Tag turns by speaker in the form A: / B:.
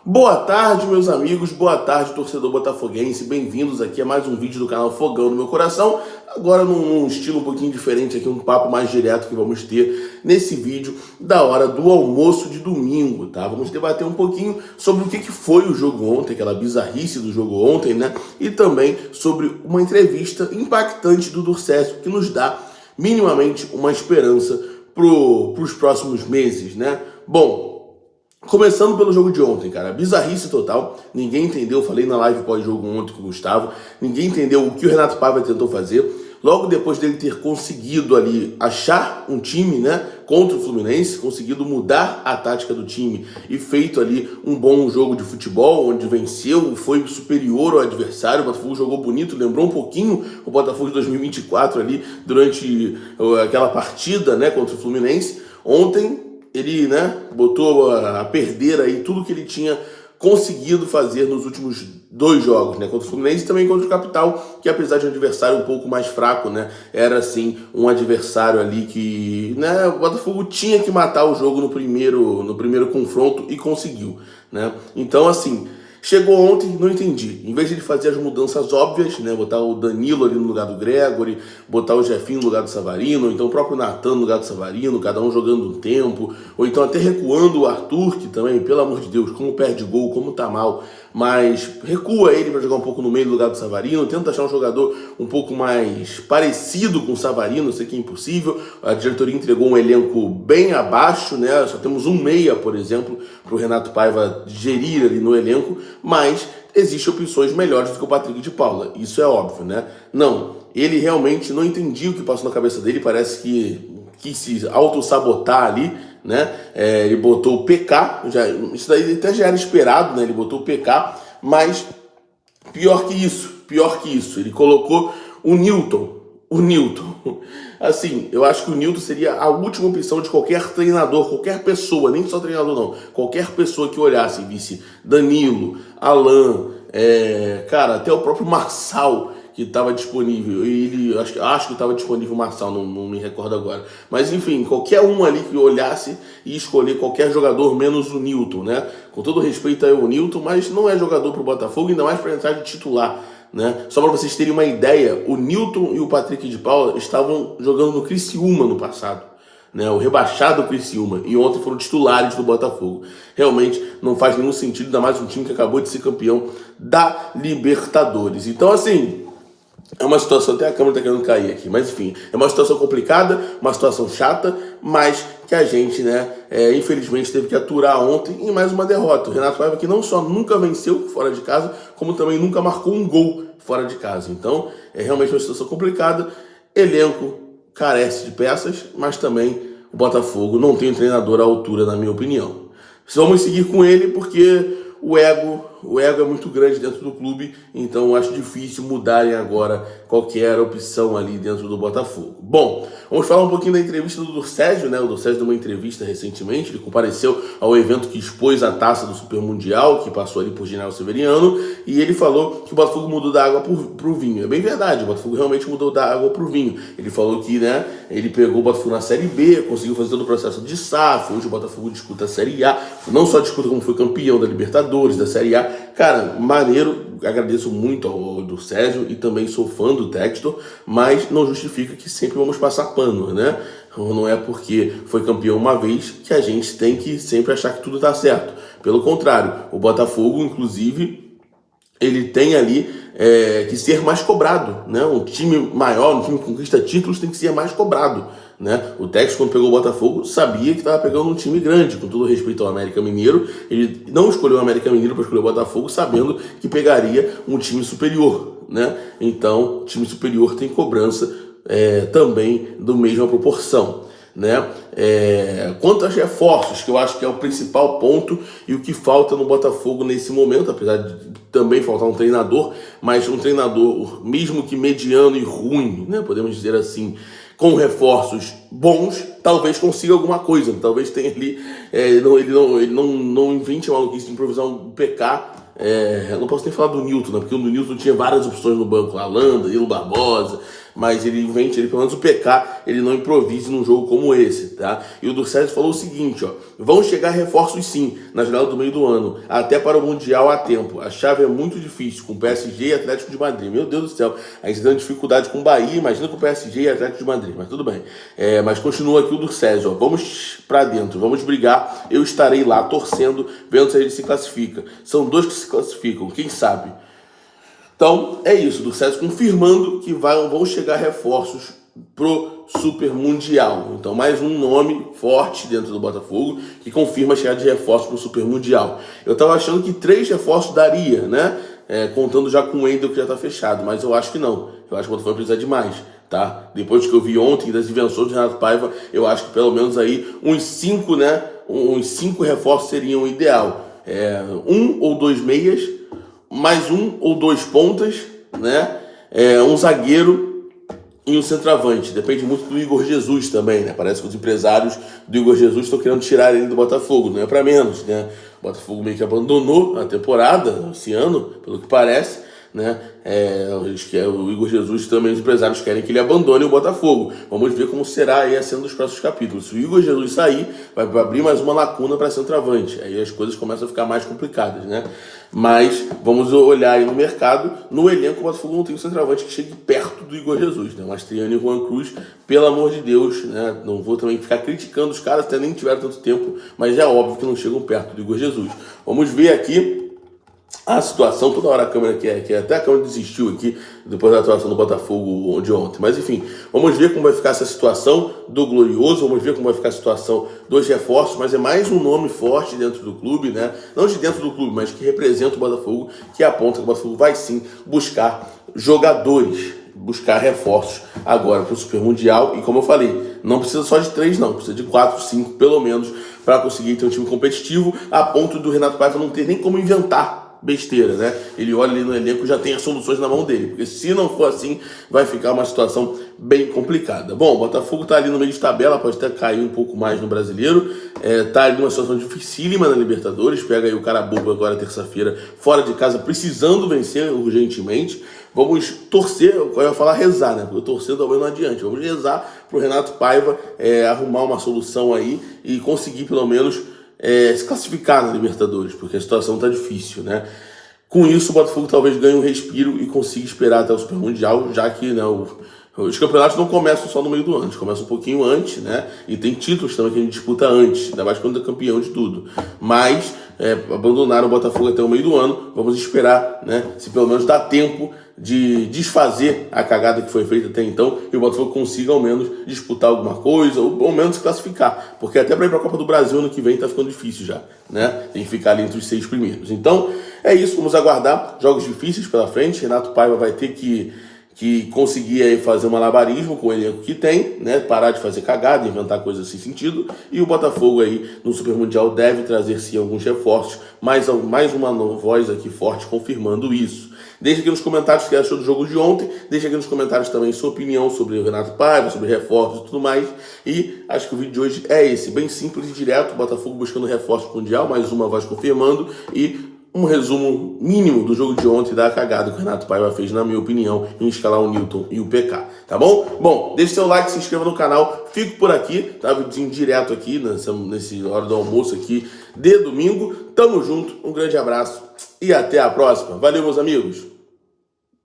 A: Boa tarde, meus amigos, boa tarde, torcedor botafoguense, bem-vindos aqui a mais um vídeo do canal Fogão no Meu Coração, agora num estilo um pouquinho diferente aqui, um papo mais direto que vamos ter nesse vídeo da hora do almoço de domingo, tá? Vamos debater um pouquinho sobre o que foi o jogo ontem, aquela bizarrice do jogo ontem, né? E também sobre uma entrevista impactante do Durcésio, que nos dá minimamente uma esperança para os próximos meses, né? Bom, começando pelo jogo de ontem, cara, bizarrice total, ninguém entendeu, falei na live pós-jogo ontem com o Gustavo, ninguém entendeu o que o Renato Paiva tentou fazer, logo depois dele ter conseguido ali achar um time, né, contra o Fluminense, conseguido mudar a tática do time e feito ali um bom jogo de futebol, onde venceu, foi superior ao adversário, o Botafogo jogou bonito, lembrou um pouquinho o Botafogo de 2024 ali, durante aquela partida, né, contra o Fluminense. Ontem ele, né, botou a perder aí tudo que ele tinha conseguido fazer nos últimos dois jogos, né, contra o Fluminense e também contra o Capital, que apesar de um adversário um pouco mais fraco, né, era sim um adversário ali que, né, o Botafogo tinha que matar o jogo no primeiro confronto e conseguiu, né. Então, assim, chegou ontem, não entendi. Em vez de ele fazer as mudanças óbvias, né, botar o Danilo ali no lugar do Gregory, botar o Jefinho no lugar do Savarino, ou então o próprio Natan no lugar do Savarino, cada um jogando um tempo, ou então até recuando o Arthur, que também, pelo amor de Deus, como perde gol, como tá mal, mas recua ele para jogar um pouco no meio do lugar do Savarino, tenta achar um jogador um pouco mais parecido com o Savarino, sei que é impossível, a diretoria entregou um elenco bem abaixo, né, só temos um meia, por exemplo, para o Renato Paiva gerir ali no elenco, mas existem opções melhores do que o Patrick de Paula, isso é óbvio, né? Não, ele realmente não entendia o que passou na cabeça dele, parece que quis se auto-sabotar ali, né? Ele botou o PK, isso daí até já era esperado, né? Ele botou o PK, mas pior que isso, ele colocou o Newton. Assim, eu acho que o Newton seria a última opção de qualquer treinador, qualquer pessoa, nem só treinador não, qualquer pessoa que olhasse e visse Danilo, Alan, cara, até o próprio Marçal, que estava disponível, ele acho que estava disponível o Marçal, não me recordo agora, mas enfim, qualquer um ali que olhasse e escolher qualquer jogador menos o Newton, né? Com todo respeito ao Newton, mas não é jogador para o Botafogo, ainda mais para entrar de titular, né? Só para vocês terem uma ideia, o Newton e o Patrick de Paula estavam jogando no Criciúma no passado, né? O rebaixado Criciúma, e ontem foram titulares do Botafogo. Realmente não faz nenhum sentido, ainda mais um time que acabou de ser campeão da Libertadores. Então, assim, é uma situação, até a câmera tá querendo cair aqui, mas enfim, é uma situação complicada, uma situação chata, mas que a gente, né, infelizmente teve que aturar ontem em mais uma derrota. O Renato Paiva que não só nunca venceu fora de casa, como também nunca marcou um gol fora de casa. Então, é realmente uma situação complicada. Elenco carece de peças, mas também o Botafogo não tem um treinador à altura, na minha opinião. Vamos seguir com ele porque o ego é muito grande dentro do clube, então acho difícil mudarem agora qualquer opção ali dentro do Botafogo. Bom, vamos falar um pouquinho da entrevista do Durcésio, né? O Durcésio deu uma entrevista recentemente, ele compareceu ao evento que expôs a taça do Super Mundial, que passou ali por General Severiano, e ele falou que o Botafogo mudou da água pro vinho. É bem verdade, o Botafogo realmente mudou da água pro vinho. Ele falou que, né, ele pegou o Botafogo na Série B, conseguiu fazer todo o processo de SAF, hoje o Botafogo disputa a Série A, não só disputa como foi campeão da Libertadores, da Série A. Cara, maneiro, agradeço muito ao Durcésio e também sou fã do Textor, mas não justifica que sempre vamos passar pano, né? Não é porque foi campeão uma vez que a gente tem que sempre achar que tudo tá certo. Pelo contrário, o Botafogo, inclusive, ele tem ali que ser mais cobrado, né? Um time maior, um time que conquista títulos tem que ser mais cobrado, né? O Tex, quando pegou o Botafogo, sabia que estava pegando um time grande, com todo respeito ao América Mineiro. Ele não escolheu o América Mineiro para escolher o Botafogo, sabendo que pegaria um time superior, né? Então, time superior tem cobrança também da mesma proporção, né? Quanto aos reforços, que eu acho que é o principal ponto e o que falta no Botafogo nesse momento, apesar de também faltar um treinador, mas um treinador mesmo que mediano e ruim, né, podemos dizer assim, com reforços bons, talvez consiga alguma coisa, talvez tenha ali, ele não invente a maluquice de improvisar um PK. Não posso nem falar do Newton, né? Porque o Newton tinha várias opções no banco, Alan, Danilo Barbosa, mas ele invente, pelo menos o PK, ele não improvise num jogo como esse, tá? E o Durcésio falou o seguinte, ó, Vão chegar reforços sim, na janela do meio do ano, até para o Mundial há tempo. A chave é muito difícil, com PSG e Atlético de Madrid. Meu Deus do céu, a gente tem dificuldade com o Bahia, imagina com o PSG e Atlético de Madrid, mas tudo bem. Mas continua aqui o do César, ó. Vamos para dentro, vamos brigar, eu estarei lá torcendo, vendo se a gente se classifica. São 2 que se classificam, quem sabe? Então, é isso, do César confirmando que vão chegar reforços pro Super Mundial. Então, mais um nome forte dentro do Botafogo que confirma a chegada de reforços pro Super Mundial. Eu tava achando que 3 reforços daria, né? Contando já com o Wendel que já tá fechado, mas eu acho que não. Eu acho que o Botafogo vai precisar de mais, tá? Depois que eu vi ontem das invenções de Renato Paiva, eu acho que pelo menos aí uns 5, né? Uns 5 reforços seriam o ideal. 1 ou 2 meias, mais 1 ou 2 pontas, né? Um zagueiro e um centroavante. Depende muito do Igor Jesus também, né? Parece que os empresários do Igor Jesus estão querendo tirar ele do Botafogo, não é para menos, né? O Botafogo meio que abandonou a temporada esse ano, pelo que parece, né? O Igor Jesus também, os empresários querem que ele abandone o Botafogo. Vamos ver como será aí a cena dos próximos capítulos. Se o Igor Jesus sair, vai abrir mais uma lacuna para centroavante. Aí as coisas começam a ficar mais complicadas, né? Mas vamos olhar aí no mercado, no elenco o Botafogo não tem um centroavante que chegue perto do Igor Jesus, né? Mastriani e Juan Cruz, pelo amor de Deus, né? Não vou também ficar criticando os caras, até nem tiveram tanto tempo, mas é óbvio que não chegam perto do Igor Jesus. Vamos ver aqui a situação, toda hora a câmera que até a câmera desistiu aqui depois da atuação do Botafogo de ontem. Mas enfim, vamos ver como vai ficar essa situação do Glorioso, vamos ver como vai ficar a situação dos reforços, mas é mais um nome forte dentro do clube, né? Não de dentro do clube, mas que representa o Botafogo, que aponta que o Botafogo vai sim buscar jogadores, buscar reforços agora para o Super Mundial. E como eu falei, não precisa só de 3 não, precisa de 4, 5 pelo menos para conseguir ter um time competitivo, a ponto do Renato Paiva não ter nem como inventar besteira, né? Ele olha ali no elenco e já tem as soluções na mão dele, porque se não for assim, vai ficar uma situação bem complicada. Bom, o Botafogo tá ali no meio de tabela, pode até cair um pouco mais no Brasileiro, tá ali numa situação dificílima na Libertadores, pega aí o Carabobo agora terça-feira, fora de casa, precisando vencer urgentemente. Vamos torcer, eu ia falar rezar, né? Porque torcer talvez não adiante. Vamos rezar pro Renato Paiva arrumar uma solução aí e conseguir pelo menos se classificar na Libertadores, porque a situação está difícil, né? Com isso, o Botafogo talvez ganhe um respiro e consiga esperar até o Super Mundial, já que, né, os campeonatos não começam só no meio do ano, eles começam um pouquinho antes, né? E tem títulos também que a gente disputa antes, ainda mais quando é campeão de tudo. Mas abandonaram o Botafogo até o meio do ano, vamos esperar, né? Se pelo menos dá tempo de desfazer a cagada que foi feita até então e o Botafogo consiga ao menos disputar alguma coisa ou ao menos se classificar, porque até para ir para a Copa do Brasil ano que vem tá ficando difícil já, né? Tem que ficar ali entre os 6 primeiros. Então é isso, vamos aguardar jogos difíceis pela frente. Renato Paiva vai ter que conseguir aí fazer um malabarismo com o elenco que tem, né? Parar de fazer cagada, inventar coisas sem sentido, e o Botafogo aí no Super Mundial deve trazer sim alguns reforços, mais uma voz aqui forte confirmando isso. Deixa aqui nos comentários o que achou do jogo de ontem, deixa aqui nos comentários também sua opinião sobre o Renato Paiva, sobre reforços e tudo mais, e acho que o vídeo de hoje é esse, bem simples e direto, o Botafogo buscando reforço mundial, mais uma voz confirmando, e um resumo mínimo do jogo de ontem da cagada que o Renato Paiva fez, na minha opinião, em escalar o Newton e o PK, tá bom? Bom, deixe seu like, se inscreva no canal, fico por aqui, tá? Vídeo direto aqui, nesse hora do almoço aqui de domingo, tamo junto, um grande abraço e até a próxima, valeu meus amigos!